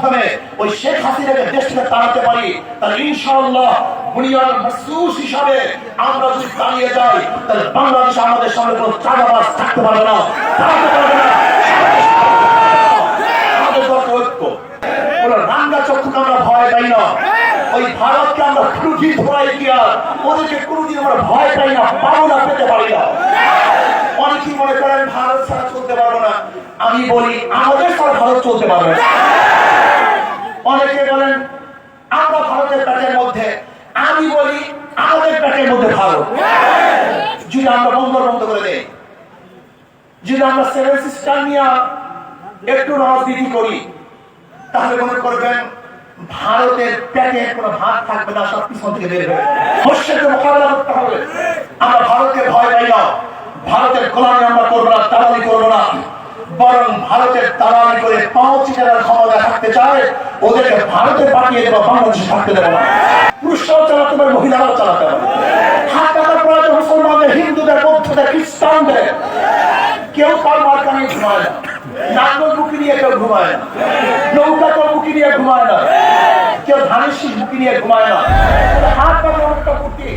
মাধ্যমে ওই শেখ হাসিনাকে দেশ থেকে তাড়াতে পারি, তাহলে ইনশাআল্লাহ বুনিয়াদ মাসউস হিসাবে আমরা যদি দাঁড়িয়ে যাই, তাহলে বাংলাদেশে আমাদের সামনে কোনো চাঁদাবাজ থাকতে পারবে না, দাঁড়াতে পারবে না। আমাদের দরকার ঐক্য। কোনো রাঙ্গা চক্ষুকে আমরা ভয় পাই না। ওই ভারতকে আমরা কোনোদিন ধরাই গিয়া ওদেরকে কোনোদিন আমরা ভয় পাই না, পাবো না, পেতে পারি না। অনেকেই মনে করেন ভারত ছাড়া চলতে পারবো না। আমি বলি আমাদের ছাড়া ভারত চলতে পারবে না। অনেকে বলেন আমরা ভারতের পেটের মধ্যে, আমি বলি আমাদের পেটের মধ্যে ভারত। যদি আমরা বন্ধ করে দেই, যদি আমরা সেভেন সিস্টার নিয়ে একটু রাজনীতি করি, তাহলে মনে করবেন ভারতের পেটে কোনো ভাত থাকবে না, সব পিছন থেকে বের হবে। শস্যকে মোকাবেলা করতে হবে। আমরা ভারতের ভয় পাই না, ভারতের গোলামি আমরা করবো না, দালালি করবো না, বরং ভারতের দালালি করে পাঁচ জেলার ক্ষমতা থাকতে চায়, ওদেরকে ভারতে পাঠিয়ে দেবো, বাংলাদেশে থাকতে দেবো না। পুরুষরাও চালাতে পারে, মহিলারাও চালাতে পারে। হাত টাকার প্রয়োজন মুসলমানদের, হিন্দুদের, বৌদ্ধদের, খ্রিস্টানদের। কেউ কার মার্কা নিয়ে ঘুমায় না, নাঙ্গল বুকি নিয়ে কেউ ঘুমায় না, নৌকা তো বুকি নিয়ে ঘুমায় না, কেউ ধানের শীষ বুকি নিয়ে ঘুমায় না। হাত টাকার একটা বুকি